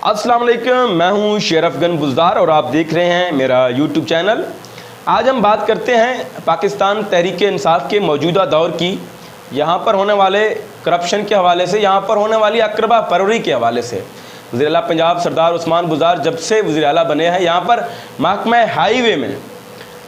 अस्सलाम वालेकुम, मैं हूं शेर अफगन बुज़दार और आप देख रहे हैं मेरा यूट्यूब चैनल। आज हम बात करते हैं पाकिस्तान तहरीक इंसाफ के मौजूदा दौर की, यहाँ पर होने वाले करप्शन के हवाले से, यहाँ पर होने वाली अकरबा परवरी के हवाले से। वज़ीर आला पंजाब सरदार उस्मान बुज़दार जब से वज़ीर आला बने हैं, यहाँ पर महकमा हाईवे में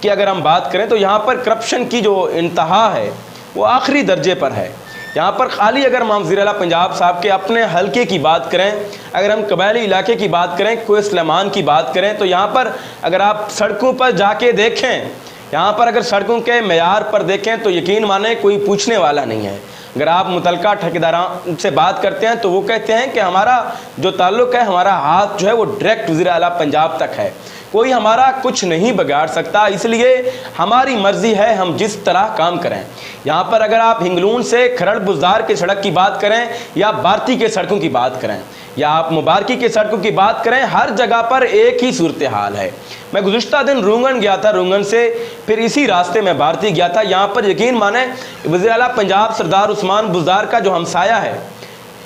कि अगर हम बात करें तो यहाँ पर करप्शन की जो इंतहा है वो आखिरी दर्जे पर है। यहाँ पर खाली अगर हम वज़ीर आला पंजाब साहब के अपने हलके की बात करें, अगर हम कबायली इलाके की बात करें, कोई इस्लामान की बात करें, तो यहाँ पर अगर आप सड़कों पर जाके देखें, यहाँ पर अगर सड़कों के मेयार पर देखें तो यकीन माने कोई पूछने वाला नहीं है। अगर आप मुतलका ठेकेदारों से बात करते हैं तो वो कहते हैं कि हमारा जो ताल्लुक़ है, हमारा हाथ जो है वो डायरेक्ट वज़ीर आला पंजाब तक है, कोई हमारा कुछ नहीं बिगाड़ सकता, इसलिए हमारी मर्ज़ी है हम जिस तरह काम करें। यहाँ पर अगर आप हिंगलून से खरड़ बुज़दार की सड़क की बात करें या भारती के सड़कों की बात करें या आप मुबारकी के सड़कों की बात करें, हर जगह पर एक ही सूरत हाल है। मैं गुज़िश्ता दिन रूंगन गया था, रूंगन से फिर इसी रास्ते में भारती गया था। यहाँ पर यकीन माने वज़ीर आला पंजाब सरदार उस्मान बुज़दार का जो हमसाया है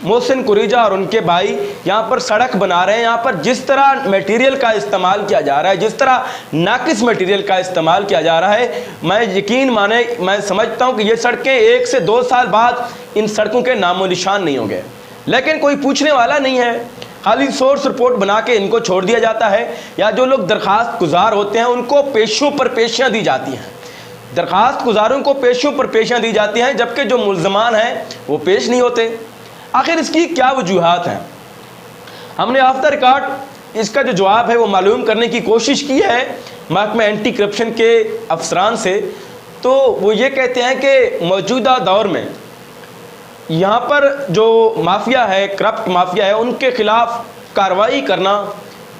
मोहसिन कुरेजा और उनके भाई यहाँ पर सड़क बना रहे हैं। यहाँ पर जिस तरह मटेरियल का इस्तेमाल किया जा रहा है, जिस तरह नाकिस मटेरियल का इस्तेमाल किया जा रहा है, मैं यकीन माने मैं समझता हूँ कि ये सड़कें 1 से 2 साल बाद इन सड़कों के नामो निशान नहीं होंगे, लेकिन कोई पूछने वाला नहीं है। खाली सोर्स रिपोर्ट बना के इनको छोड़ दिया जाता है, या जो लोग दरख्वास्त गुजार होते हैं उनको पेशों पर पेशियाँ दी जाती हैं, दरख्वास्त गुजारों को पेशों पर पेशियाँ दी जाती हैं, जबकि जो मुल्ज़मान हैं वो पेश नहीं होते। आखिर इसकी क्या वजूहात हैं? हमने आफ्टर रिकॉर्ड इसका जो जवाब है वो मालूम करने की कोशिश की है महकमा एंटी करप्शन के अफसरान से। तो वो ये कहते हैं कि मौजूदा दौर में यहाँ पर जो माफिया है, करप्ट माफिया है, उनके ख़िलाफ़ कार्रवाई करना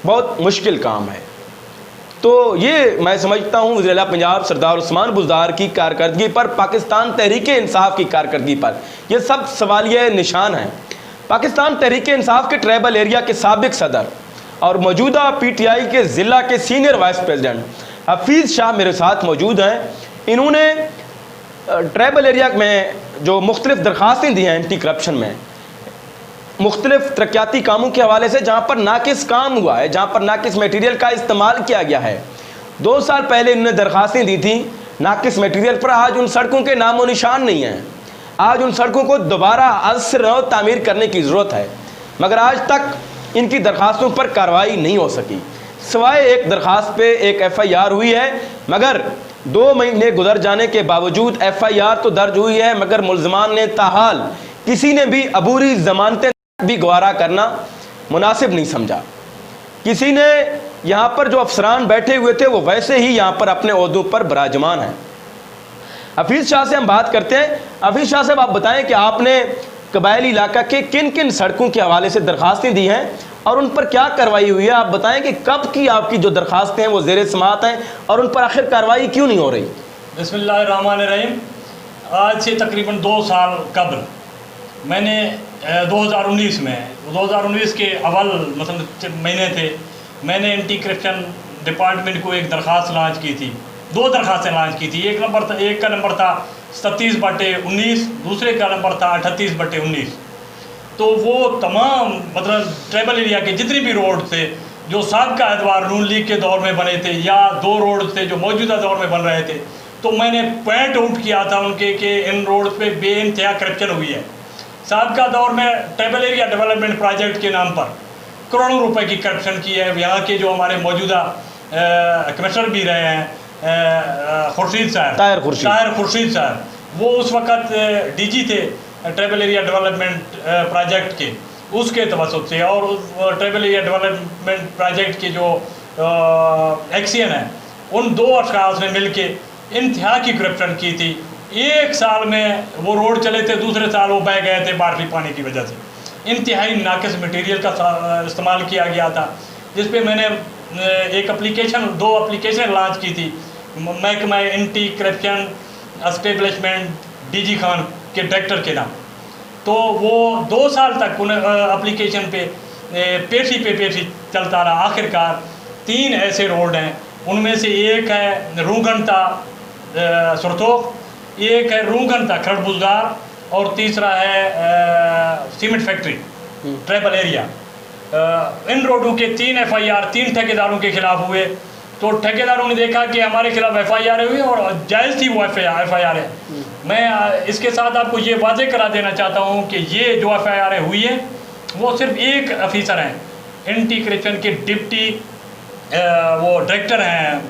बहुत मुश्किल काम है। तो ये मैं समझता हूँ वज़ीर आला पंजाब सरदार उस्मान बुज़दार की कारकर्दगी पर, पाकिस्तान तहरीक इंसाफ की कारकर्दगी पर ये सब सवालिया निशान हैं। पाकिस्तान तहरीक इंसाफ के ट्राइबल एरिया के साबिक सदर और मौजूदा PTI के ज़िला के senior vice president Hafeez Shah मेरे साथ मौजूद हैं। इन्होंने ट्राइबल एरिया में जो मुख्तलिफ़ दरख्वास्तें दी हैं एंटी करप्शन में, मुख्तलिफ तरक्याती कामों के हवाले से, जहाँ पर नाकिस काम हुआ है, जहाँ पर नाकिस मटेरियल का इस्तेमाल किया गया है। 2 साल पहले इन्होंने दरख्वास्तें दी थी नाकिस मटेरियल पर। आज उन सड़कों के नामो निशान नहीं हैं। आज उन सड़कों को दोबारा आज से नौ तामीर करने की ज़रूरत है, मगर आज तक इनकी दरख्वास्तों पर कार्रवाई नहीं हो सकी। सिवाय एक दरख्वास्त पे एक FIR हुई है, मगर 2 महीने गुजर जाने के बावजूद FIR तो दर्ज हुई है, मगर मुल्ज़मान ने ताहाल किसी ने भी अबूरी ज़मानतें भी गवारा करना मुनासिब नहीं समझा। किसी ने यहाँ पर जो अफसरान बैठे हुए थे वो वैसे ही यहाँ पर अपने ओहदों पर बराजमान हैं। हफीज़ शाह से हम बात करते हैं। हफीज़ शाह साहब, आप बताएं कि आपने कबायली इलाका के किन किन सड़कों के हवाले से दरख्वास्तें दी हैं और उन पर क्या कार्रवाई हुई है? आप बताएं कि कब की आपकी जो दरख्वास्तें हैं वो ज़ेर समाअत हैं और उन पर आखिर कार्रवाई क्यों नहीं हो रही? बिस्मिल्लाहिर्रहमानिर्रहीम। आज से तकरीबन 2 साल कबल मैंने 2019 के अव्वल मतलब महीने थे, मैंने एंटी करप्शन डिपार्टमेंट को एक दरख्वास्त लॉन्च की थी। 2 दरख्वास्तें लॉन्च की थी। एक का नंबर था 37/19, दूसरे का नंबर था 38/19। तो वो तमाम मतलब ट्राइबल एरिया के जितने भी रोड थे जो साबिक़ा एतवार नून लीग के दौर में बने थे, या 2 रोड थे जो मौजूदा दौर में बन रहे थे, तो मैंने पॉइंट आउट किया था उनके कि इन रोड पे बेइंतहा करप्शन हुई है। साबिक़ा दौर में ट्राइबल एरिया डेवलपमेंट प्रोजेक्ट के नाम पर करोड़ों रुपए की करप्शन की है। यहाँ के जो हमारे मौजूदा कमिश्नर भी रहे हैं खुर्शीद साहब, ताहिर खुर्शीद साहब, वो उस वक़्त DG थे ट्राइबल एरिया डेवलपमेंट प्रोजेक्ट के, उसके तवसुत से, और उस ट्राइबल एरिया डेवलपमेंट प्रोजेक्ट के जो एक्सियन है, उन 2 अशख़ास ने मिल के इंतहा की करप्शन की थी। 1 साल में वो रोड चले थे, दूसरे साल वो बह गए थे बाढ़ पानी की वजह से। इंतहाई नाकिस मटेरियल का इस्तेमाल किया गया था, जिस पे मैंने 2 एप्लीकेशन लॉन्च की थी महकमा anti corruption establishment DG Khan के डायरेक्टर के नाम। तो वो 2 साल तक उन एप्लीकेशन पे पेशी चलता रहा। आखिरकार 3 ऐसे रोड हैं, उनमें से एक है रूंगन था सुरतोख, एक है रूंगन था खरड़ बुज़दार, और तीसरा है सीमेंट फैक्ट्री ट्राइबल एरिया। इन रोडों के 3 FIR 3 ठेकेदारों के खिलाफ हुए। तो ठेकेदारों ने देखा कि हमारे खिलाफ FIR हुई और जायज़ थी वो FIR है। मैं इसके साथ आपको ये वाज़ेह करा देना चाहता हूँ कि ये जो FIR हुई है वो सिर्फ एक ऑफिसर हैं, एंटी करप्शन के डिप्टी वो डायरेक्टर हैं,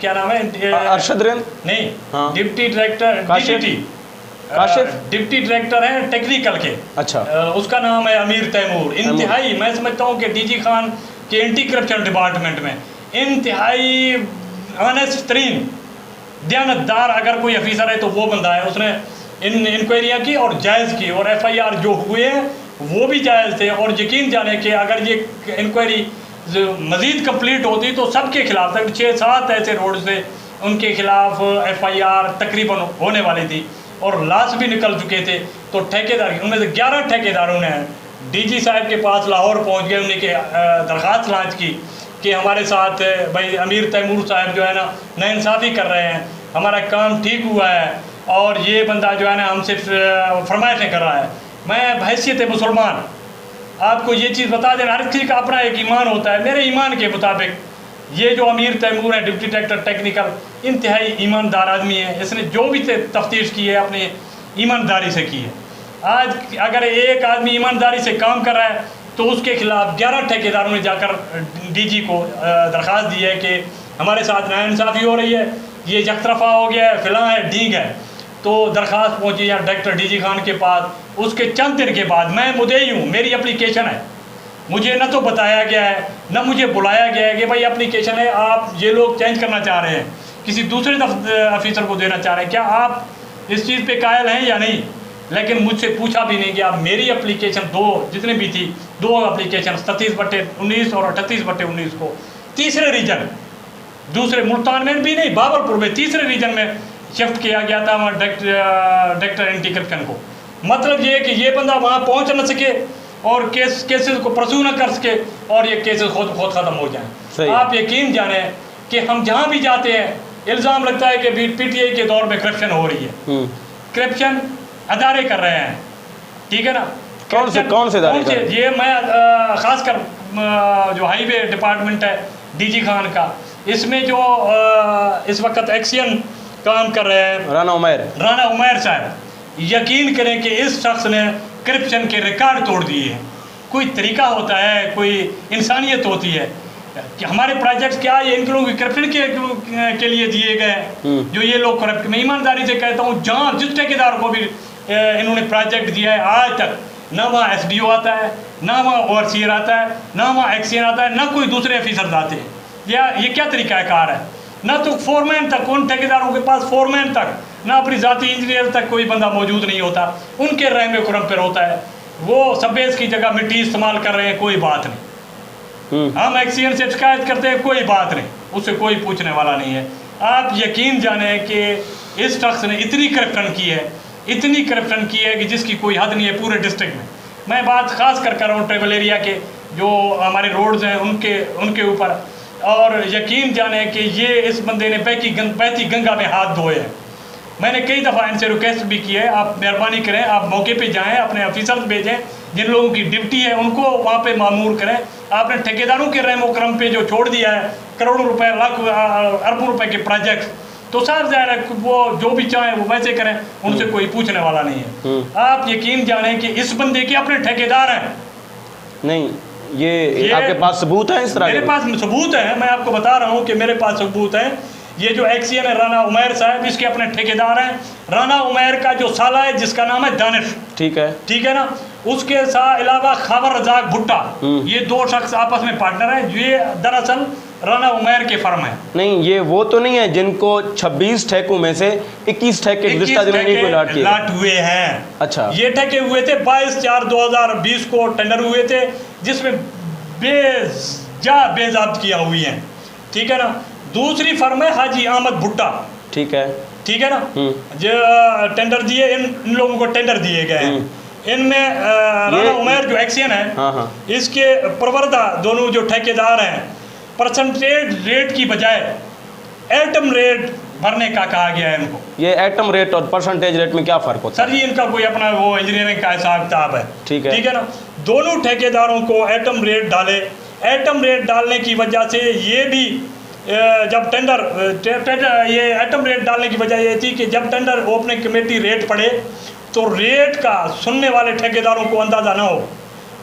क्या नाम है, अरशद रेन नहीं, हाँ। Deputy director Kashif deputy director हैं टेक्निकल के। अच्छा। उसका नाम है अमीर तैमूर। इंतहाई मैं समझता हूँ कि DG खान के एंटी करप्शन डिपार्टमेंट में इंतहाई ऑनेस्ट तरीन दयानतदार अगर कोई ऑफिसर है तो वो बंदा है। उसने इंक्वायरियाँ की और जायज़ की, और FIR जो हुए हैं वो भी जायज़ थे। और यकीन जाने कि अगर ये इंक्वायरी मज़ीद कंप्लीट होती तो सबके खिलाफ, तक 6-7 ऐसे रोड से उनके खिलाफ FIR तकरीबन होने वाली थी और लाश भी निकल चुके थे। तो ठेकेदार, उनमें से 11 ठेकेदारों ने DG साहब के पास लाहौर पहुंच गए, उन्हें दरख्वास्त लॉन्च की कि हमारे साथ भाई अमीर तैमूर साहब जो है ना नाइंसाफ़ी कर रहे हैं, हमारा काम ठीक हुआ है और ये बंदा जो है ना हमसे फरमाइशें कर रहा है। मैं बहैसियत मुसलमान आपको ये चीज़ बता देना, हर किसी का अपना एक ईमान होता है। मेरे ईमान के मुताबिक ये जो अमीर तैमूर है डिप्टी डायरेक्टर टेक्निकल, इंतहाई ईमानदार आदमी है। इसने जो भी तफ्तीश की है अपनी ईमानदारी से की है। आज अगर एक आदमी ईमानदारी से काम कर रहा है तो उसके खिलाफ 11 ठेकेदारों ने जाकर DG को दरख्वास्त दी है कि हमारे साथ नाइंसाफ़ी हो रही है, ये यकतरफा हो गया है, फिलहाल है, ढींग है। तो दरख्वास्त पहुंची है डायरेक्टर DG खान के पास। उसके चंद दिन के बाद मैं मुद्दई हूँ, मेरी एप्लीकेशन है, मुझे न तो बताया गया है न मुझे बुलाया गया है कि भाई एप्लीकेशन है, आप ये लोग चेंज करना चाह रहे हैं, किसी दूसरे ऑफिसर को देना चाह रहे हैं, क्या आप इस चीज़ पे कायल हैं या नहीं। लेकिन मुझसे पूछा भी नहीं गया। मेरी एप्लीकेशन जितने भी थी, 2 एप्लीकेशन 37/19 और 38/19 को तीसरे रीजन, दूसरे मुल्तान में भी नहीं, बाबरपुर में तीसरे रीजन में शिफ्ट किया गया था वहाँ डायरेक्टर एंटी करप्शन को। मतलब ये है कि ये बंदा वहाँ पहुँच न सके और केसेस को परसू न कर सके और ये केसेस खुद ख़त्म हो जाएं। आप यकीन जाने कि हम जहाँ भी जाते हैं इल्ज़ाम लगता है कि PTI के दौर में करप्शन हो रही है। करप्शन अदारे कर रहे हैं, ठीक है ना। कौन से अदारे? ये मैं ख़ासकर जो हाईवे डिपार्टमेंट है DG खान का, इसमें जो इस वक्त एक्सियन काम कर रहे हैं राना उमैर साहब, यकीन करें कि इस शख्स ने करप्शन के रिकॉर्ड तोड़ दिए हैं। कोई तरीका होता है, कोई इंसानियत होती है कि हमारे प्रोजेक्ट्स क्या ये इन लोगों की करप्शन के लिए दिए गए हैं जो ये लोग करप्ट। मैं ईमानदारी से कहता हूँ, जहाँ जिस ठेकेदार को भी इन्होंने प्रोजेक्ट दिया है आज तक ना वहाँ SDO आता है, ना वहाँ ओवरसीयर आता है, ना वहाँ एक्सियन आता है, ना कोई दूसरे ऑफिसर आते हैं। ये क्या तरीक़ाकार है। ना तो फोरमैन तक, उन ठेकेदारों के पास फोरमैन तक, ना अपनी ज़ाती इंजीनियर तक कोई बंदा मौजूद नहीं होता। उनके रहम करम पर होता है। वो सबेस की जगह मिट्टी इस्तेमाल कर रहे हैं, कोई बात नहीं। हम एक्सियन से शिकायत करते हैं, कोई बात नहीं, उससे कोई पूछने वाला नहीं है। आप यकीन जाने कि इस शख्स ने इतनी करप्शन की है, इतनी करप्शन की है कि जिसकी कोई हद नहीं है पूरे डिस्ट्रिक्ट में। मैं बात खास कर रहा हूँ ट्राइबल एरिया के जो हमारे रोड्स हैं उनके ऊपर। और यकीन जाने कि ये इस बंदे ने बहती गंगा में हाथ धोए हैं। मैंने कई दफ़ा इनसे रिक्वेस्ट भी की है, आप मेहरबानी करें, आप मौके पे जाएं, अपने ऑफिसर्स भेजें, जिन लोगों की ड्यूटी है उनको वहाँ पे मामूर करें। आपने ठेकेदारों के रहम करम पे जो छोड़ दिया है करोड़ों रुपए, लाखों अरबों रुपए के प्रोजेक्ट, तो साफ ज़ाहिर है वो जो भी चाहें वो वैसे करें, उनसे कोई पूछने वाला नहीं है। आप यकीन जानें कि इस बंदे के अपने ठेकेदार हैं। नहीं, ये आपके पास सबूत है इस तरह? मेरे पास सबूत है, मैं आपको बता रहा हूँ कि मेरे पास सबूत है। ये जो एक्सियन है राना उमैर साहब, इसके अपने ठेकेदार हैं। राना उमैर का जो साला है जिसका नाम है दानिश, ठीक है ना, उसके साथ अलावा खबर रजाक भुट्टा, ये 2 शख्स आपस में पार्टनर हैं। ये दरअसल राना उमैर के फर्म है। नहीं, ये वो तो नहीं है जिनको 26 ठेकों में से 21 ठेके लाट हुए हैं। अच्छा, ये ठेके हुए थे 22/4/2020 को टेंडर हुए थे, जिसमें बेजाब्त किया हुई हैं, ठीक है ना। दूसरी फर्म है हाजी अहमद भुट्टा, ठीक है ना, जो टेंडर दिए, इन लोगों को टेंडर दिए गए हैं। इनमें राना उमैर जो एक्सियन है, इसके प्रवर्ता दोनों जो ठेकेदार हैं, परसेंटेज रेट की बजाय एटम रेट भरने का कहा गया है इनको। ये एटम रेट और परसेंटेज रेट में क्या फ़र्क होता है? सर जी इनका कोई अपना वो इंजीनियरिंग का हिसाब किताब है। ठीक है ना। दोनों ठेकेदारों को एटम रेट डाले। एटम रेट डालने की वजह से ये भी जब टेंडर ये एटम रेट डालने की वजह ये थी कि जब टेंडर ओपनिंग कमेटी रेट पड़े तो रेट का सुनने वाले ठेकेदारों को अंदाज़ा ना हो।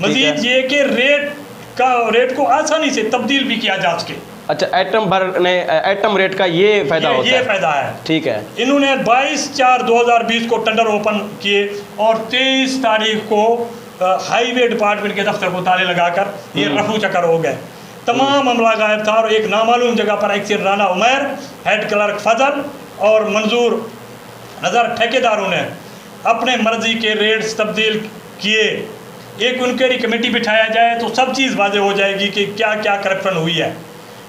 मजीद ये कि रेट को आसानी से तब्दील भी किया जा सके। अच्छा, एटम रेट का ये फ़ायदा होता है? ये फ़ायदा है। ठीक है। इन्होंने 22/4/2020 को टेंडर ओपन किए और 23 तारीख को हाईवे डिपार्टमेंट के दफ्तर को ताले लगाकर ये रफू चक्कर हो गए। तमाम अमला गायब था और एक नामालूम जगह पर एक राना उमैर, हेड क्लर्क फजल और मंजूर नज़र ठेकेदारों ने अपने मर्जी के रेट्स तब्दील किए। एक इंक्वायरी कमेटी बिठाया जाए तो सब चीज़ वाज़ेह हो जाएगी कि क्या क्या करप्शन हुई है।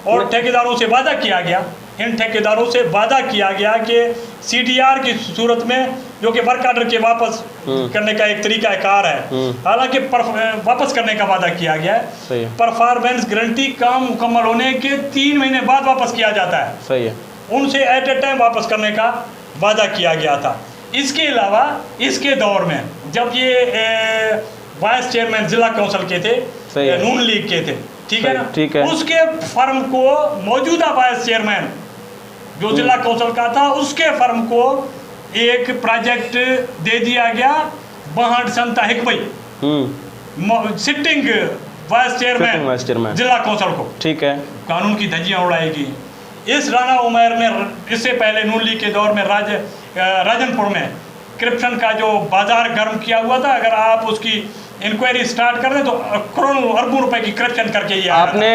और ठेकेदारों से वादा किया गया, इन ठेकेदारों से वादा किया गया कि CDR की सूरत में, जो कि वर्क ऑर्डर के वापस करने का एक तरीका कार है, हालांकि वापस करने का वादा किया गया है। परफॉर्मेंस गारंटी काम मुकम्मल होने के 3 महीने बाद वापस किया जाता है। सही है। उनसे एट ए टाइम वापस करने का वादा किया गया था। इसके अलावा इसके दौर में जब ये वाइस चेयरमैन जिला काउंसिल के थे, नून लीग के थे, ठीक है ना, ठीक है। उसके फर्म को मौजूदा वाइस चेयरमैन जो जिला काउंसिल का था, उसके फर्म को एक प्रोजेक्ट दे दिया गया 62 संता हिकमई, सिटिंग वाइस चेयरमैन जिला काउंसिल को। ठीक है। कानून की धज्जियां उड़ाएगी। इस राना उमैर ने इससे पहले नून लीग के दौर में राजनपुर में करप्शन का जो बाजार गर्म किया हुआ था, अगर आप उसकी इंक्वायरी स्टार्ट कर दें तो करोड़ों अरबों रुपए की करप्शन करके ये आपने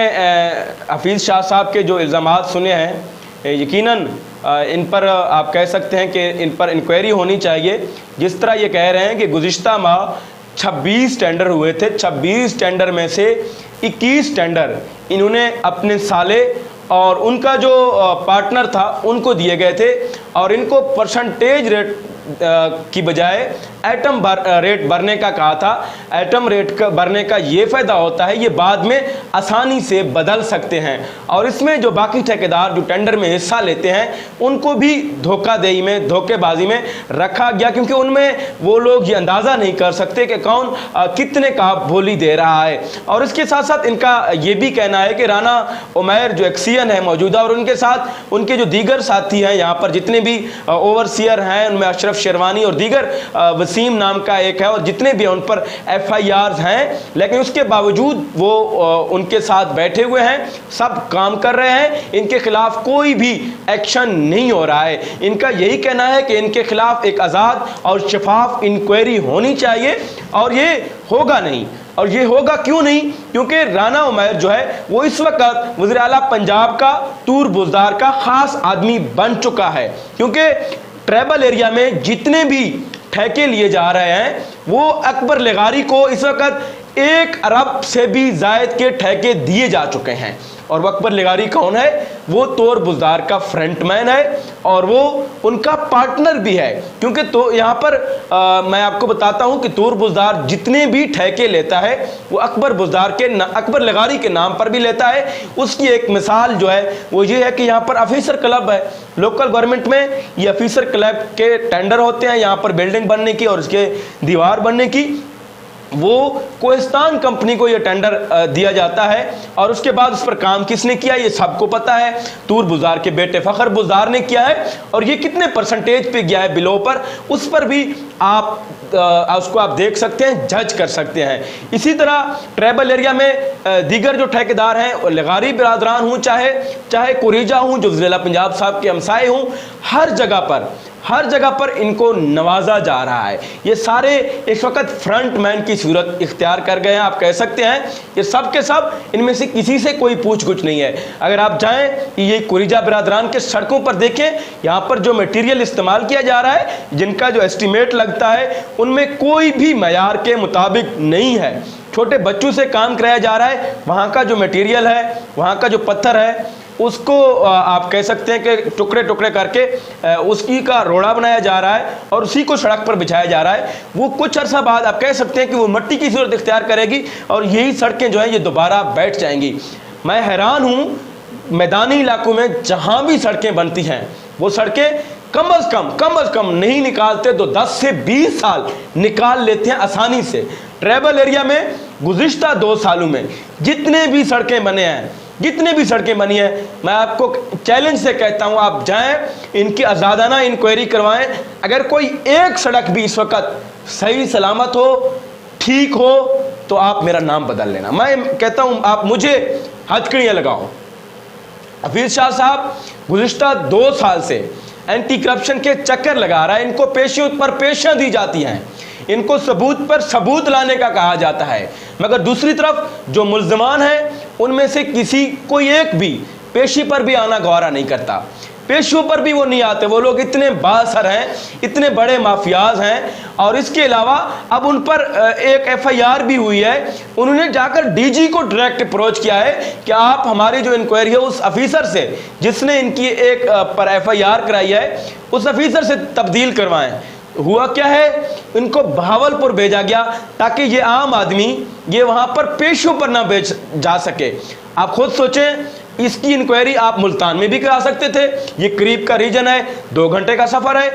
हफीज़ शाह साहब के जो इल्ज़ामात सुने हैं, यकीनन इन पर आप कह सकते हैं कि इन पर इंक्वायरी होनी चाहिए। जिस तरह ये कह रहे हैं कि गुज़िश्ता माह 26 टेंडर हुए थे, 26 टेंडर में से 21 टेंडर इन्होंने अपने साले और उनका जो पार्टनर था उनको दिए गए थे, और इनको परसेंटेज रेट की बजाय एटम रेट भरने का कहा था। एटम रेट का भरने का ये फ़ायदा होता है, ये बाद में आसानी से बदल सकते हैं, और इसमें जो बाकी ठेकेदार जो टेंडर में हिस्सा लेते हैं उनको भी धोखाधड़ी में, धोखेबाजी में रखा गया, क्योंकि उनमें वो लोग ये अंदाज़ा नहीं कर सकते कि कौन कितने का बोली दे रहा है। और इसके साथ साथ इनका ये भी कहना है कि राना उमैर जो एक्सियन है मौजूदा, और उनके साथ उनके जो दीगर साथी हैं यहाँ पर, जितने भी ओवरसीयर हैं, उनमें अशरफ शेरवानी और दीगर वसीम नाम का एक है, और जितने भी उन पर FIRs हैं, लेकिन उसके बावजूद वो उनके साथ बैठे हुए हैं, सब काम कर रहे हैं, इनके खिलाफ कोई भी एक्शन नहीं हो रहा है। इनका यही कहना है कि इनके खिलाफ एक आज़ाद और शफाफ इंक्वायरी होनी चाहिए, और ये होगा नहीं। और ये होगा क्यों नहीं? क्योंकि राना उमैर जो है वो इस वक्त वज़ीर आला पंजाब का तूर बुज़दार का ख़ास आदमी बन चुका है, क्योंकि ट्राइबल एरिया में जितने भी ठेके लिए जा रहे हैं वो अकबर लगारी को इस वक्त 1 अरब से भी ज़ायद के ठेके दिए जा चुके हैं। और वो अकबर लगारी कौन है? वो तोर बुज़दार का फ्रंटमैन है, और वो उनका पार्टनर भी है। क्योंकि तो यहाँ पर मैं आपको बताता हूँ कि तोर बुज़दार जितने भी ठेके लेता है वो अकबर बुज़दार के अकबर लगारी के नाम पर भी लेता है। उसकी एक मिसाल जो है वो ये है कि यहाँ पर ऑफिसर क्लब है, लोकल गवर्नमेंट में ये ऑफिसर क्लब के टेंडर होते हैं यहाँ पर बिल्डिंग बनने की और उसके दीवार बनने की। वो कोहिस्तान कंपनी को ये टेंडर दिया जाता है, और उसके बाद उस पर काम किसने किया ये सबको पता है। तूर बुज़दार के बेटे फ़खर बुज़दार ने किया है, और ये कितने परसेंटेज पे गया है बिलों पर, उस पर भी आप उसको आप देख सकते हैं, जज कर सकते हैं। इसी तरह ट्राइबल एरिया में दीगर जो ठेकेदार हैं, लगारी बिरादरान हूँ, चाहे कुरेजा हूँ जो ज़िला पंजाब साहब के हमसाए हूँ, हर जगह पर इनको नवाजा जा रहा है। ये सारे इस वक्त फ्रंटमैन की सूरत इख्तियार कर गए हैं। आप कह सकते हैं ये सब के सब, इनमें से किसी से कोई पूछ गुछ नहीं है। अगर आप जाएं ये कुरेजा बिरादरान के सड़कों पर देखें, यहाँ पर जो मटेरियल इस्तेमाल किया जा रहा है, जिनका जो एस्टीमेट लगता है, उनमें कोई भी मयार के मुताबिक नहीं है। छोटे बच्चों से काम कराया जा रहा है। वहाँ का जो मटेरियल है, वहाँ का जो पत्थर है, उसको आप कह सकते हैं कि टुकड़े टुकड़े करके उसकी का रोड़ा बनाया जा रहा है और उसी को सड़क पर बिछाया जा रहा है। वो कुछ अर्सा बाद आप कह सकते हैं कि वो मिट्टी की सूरत इख्तियार करेगी और यही सड़कें जो हैं ये दोबारा बैठ जाएंगी। मैं हैरान हूँ, मैदानी इलाकों में जहाँ भी सड़कें बनती हैं वो सड़कें कम अज़ कम नहीं निकालते तो 10 से 20 साल निकाल लेते हैं आसानी से। ट्रैबल एरिया में गुज़िश्ता 2 सालों में जितने भी सड़कें बनी हैं, मैं आपको चैलेंज से कहता हूं, आप जाएं, इनकी आज़ादाना इंक्वायरी करवाएं। अगर कोई एक सड़क भी इस वक्त सही सलामत हो, ठीक हो, तो आप मेरा नाम बदल लेना। मैं कहता हूं आप मुझे हथकड़ियाँ लगाओ। हफीज़ शाह साहब गुज़िश्ता 2 साल से एंटी करप्शन के चक्कर लगा रहा है। इनको पेशियों पर पेशियाँ दी जाती हैं, इनको सबूत पर सबूत लाने का कहा जाता है, मगर दूसरी तरफ जो मुल्ज़मान हैं उनमें से किसी कोई एक भी पेशी पर भी आना गवारा नहीं करता। पेशियों पर भी वो नहीं आते। वो लोग इतने बासर हैं, इतने बड़े माफियाज हैं। और इसके अलावा अब उन पर एक FIR भी हुई है। उन्होंने जाकर DG को डायरेक्ट अप्रोच किया है कि आप हमारी जो इंक्वायरी है उस अफीसर से जिसने इनकी एक पर FIR कराई है, उस अफीसर से तब्दील करवाएं। हुआ क्या है, इनको बहावलपुर भेजा गया ताकि ये आम आदमी ये वहाँ पर पेशियों पर ना भेज जा सके। आप खुद सोचें, इसकी इंक्वायरी आप मुल्तान में भी करा सकते थे, ये करीब का रीजन है, 2 घंटे का सफ़र है।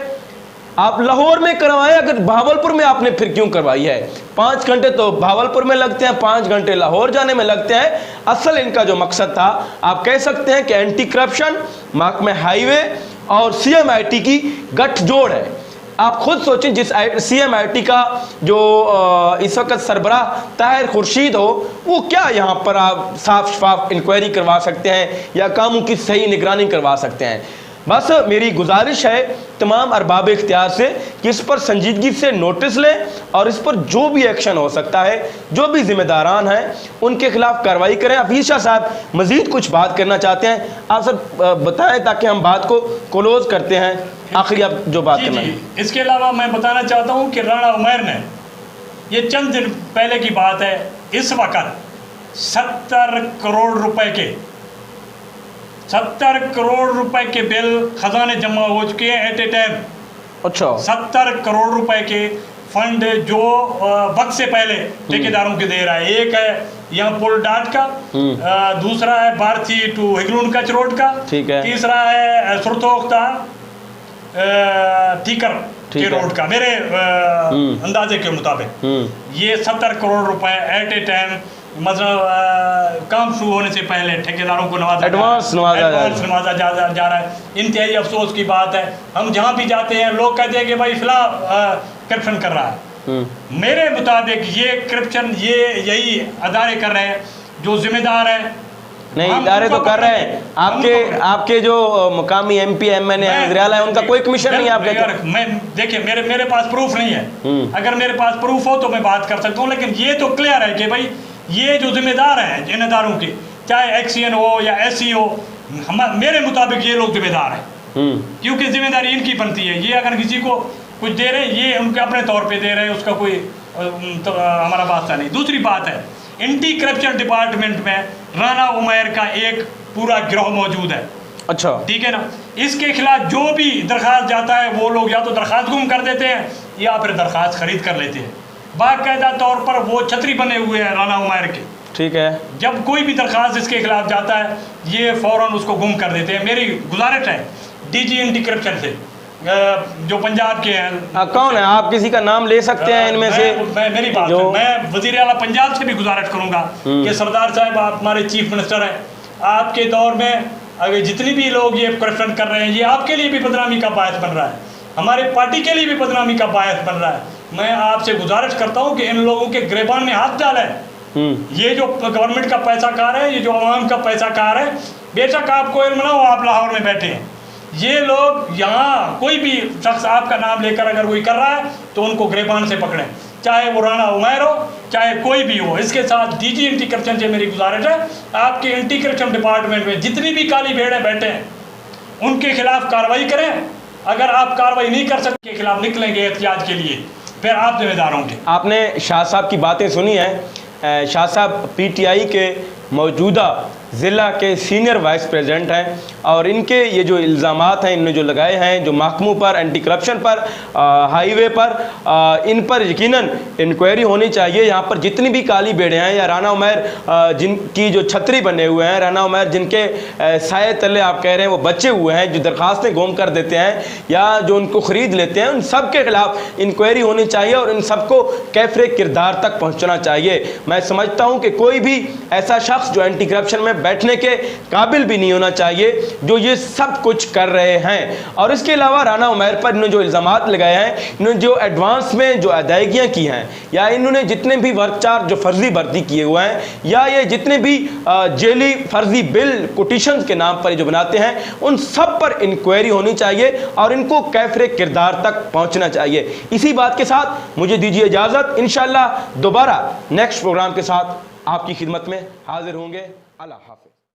आप लाहौर में करवाएं, अगर बहावलपुर में आपने फिर क्यों करवाई है? 5 घंटे तो बहावलपुर में लगते हैं, 5 घंटे लाहौर जाने में लगते हैं। असल इनका जो मकसद था, आप कह सकते हैं कि एंटी करप्शन, महकमे हाईवे और CMIT की गठजोड़ है। आप खुद सोचें, जिस CMIT का जो इस वक्त सरबराह ताहिर खुर्शीद हो, वो क्या यहाँ पर आप साफ शफाफ इंक्वायरी करवा सकते हैं या कामों की सही निगरानी करवा सकते हैं? बस मेरी गुजारिश है तमाम अरबाब इख्तियार से कि इस पर संजीदगी से नोटिस लें और इस पर जो भी एक्शन हो सकता है, जो भी जिम्मेदारान हैं, उनके खिलाफ कार्रवाई करें। हफीज़ शाह साहब मज़ीद कुछ बात करना चाहते हैं, आप सब बताएं ताकि हम बात को क्लोज करते हैं। आखिरी आप जो बात करना है। इसके अलावा मैं बताना चाहता हूँ कि राणा उमैर ने, ये चंद दिन पहले की बात है, इस वक्त 70 करोड़ रुपए के बिल खजाने जमा हो चुके हैं एट ए टाइम। अच्छा, 70 करोड़ रुपए के फंड जो वक्त से पहले ठेकेदारों के दे रहा है। एक है यहाँ पुल डाट का, दूसरा है भारती टू हिगलून कच रोड का, ठीक है, तीसरा है सुरतोख्ता ठीकर के रोड का। मेरे अंदाजे के मुताबिक ये 70 करोड़ रुपए एट ए टाइम, मतलब काम शुरू होने से पहले ठेकेदारों को एडवांस नवाजा जा रहा है। इंतहाई अफसोस की बात है, हम जहाँ भी जाते हैं लोग कहते हैं कि भाई फिलहाल करप्शन कर रहा है। मेरे मुताबिक ये करप्शन यही अदारे कर रहे हैं जो जिम्मेदार हैं। नहीं, इदारे तो कर रहे हैं। आपके जो मुकामी MP MNA है, उनका कोई कमीशन नहीं है। आप मैं देखिए, मेरे पास प्रूफ नहीं है। अगर मेरे पास प्रूफ हो तो मैं बात कर सकता हूँ, लेकिन ये तो क्लियर है कि भाई ये जो जिम्मेदार हैं इन इदारों के, चाहे एक्सीएन हो या SC हो, मेरे मुताबिक ये लोग जिम्मेदार हैं, क्योंकि जिम्मेदारी इनकी बनती है। ये अगर किसी को कुछ दे रहे हैं, ये उनके अपने तौर पे दे रहे हैं, उसका कोई तो हमारा वास्ता नहीं। दूसरी बात है, एंटी करप्शन डिपार्टमेंट में राणा उमैर का एक पूरा गिरोह मौजूद है। अच्छा, ठीक है ना। इसके खिलाफ जो भी दरख्वास्त जाता है, वो लोग या तो दरख्वास्त गुम कर देते हैं या फिर दरख्वास्त खरीद कर लेते हैं। बाकायदा तौर पर वो छतरी बने हुए हैं राणा उमैर के। ठीक है, जब कोई भी दरख्वास्त इसके खिलाफ जाता है, ये फ़ौरन उसको गुम कर देते हैं। मेरी गुजारिश है DG एंटी करप्शन से, जो पंजाब के हैं, कौन है, आप किसी का नाम ले सकते हैं इनमें से? मेरी बात है, मैं वज़ीर आला पंजाब से भी गुजारिश करूंगा कि सरदार साहब, आप हमारे चीफ मिनिस्टर हैं, आपके दौर में अगर जितनी भी लोग ये करप्शन कर रहे हैं, ये आपके लिए भी बदनामी का बायस बन रहा है, हमारे पार्टी के लिए भी बदनामी का बायस बन रहा है। मैं आपसे गुजारिश करता हूँ कि इन लोगों के गिरबान में हाथ डालें। ये जो गवर्नमेंट का पैसा कार है, ये जो आवाम का पैसा कार है, बेशक आपको इल्म ना हो, आप लाहौर में बैठे हैं, ये लोग यहाँ कोई भी शख्स आपका नाम लेकर अगर कोई कर रहा है तो उनको गिरबान से पकड़ें, चाहे वो राणा उमैर हो, चाहे कोई भी हो। इसके साथ DG एंटी करप्शन से मेरी गुजारिश है, आपके एंटी करप्शन डिपार्टमेंट में जितनी भी काली भेड़ें बैठे हैं, उनके खिलाफ कार्रवाई करें। अगर आप कार्रवाई नहीं कर सकते, के खिलाफ निकलेंगे एहतियात के लिए, फिर आप जिम्मेदार होंगे। आपने शाह साहब की बातें सुनी हैं। शाह साहब PTI के मौजूदा ज़िला के सीनियर वाइस प्रेसिडेंट हैं और इनके ये जो इल्ज़ामात हैं इन्होंने जो लगाए हैं जो महकमों पर, एंटी करप्शन पर, हाईवे पर, इन पर यकीनन इंक्वायरी होनी चाहिए। यहाँ पर जितनी भी काली बेड़े हैं या राना उमैर जिनकी जो छतरी बने हुए हैं, राना उमैर जिनके साए तले आप कह रहे हैं वो बचे हुए हैं, जो दरखास्तें गुम कर देते हैं या जो उनको ख़रीद लेते हैं, उन सब के ख़िलाफ़ इंक्वायरी होनी चाहिए और इन सबको कैफरे किरदार तक पहुँचना चाहिए। मैं समझता हूँ कि कोई भी ऐसा शख्स जो एंटी करप्शन में बैठने के काबिल भी नहीं होना चाहिए जो ये सब कुछ कर रहे हैं। और इसके अलावा राना उमैर पर इन्होंने जो इल्ज़ामात लगाए हैं, इन्होंने जो एडवांस में जो अदायगियाँ की हैं या इन्होंने जितने भी वर्क चार्ज जो फर्जी भर्ती किए हुए हैं या ये जितने भी जेली फर्जी बिल कोटिशन के नाम पर जो बनाते हैं, उन सब पर इंक्वायरी होनी चाहिए और इनको कैफरे किरदार तक पहुँचना चाहिए। इसी बात के साथ मुझे दीजिए इजाज़त। इंशाअल्लाह दोबारा नेक्स्ट प्रोग्राम के साथ आपकी खिदमत में हाजिर होंगे। अल्लाह हाफ़िज़।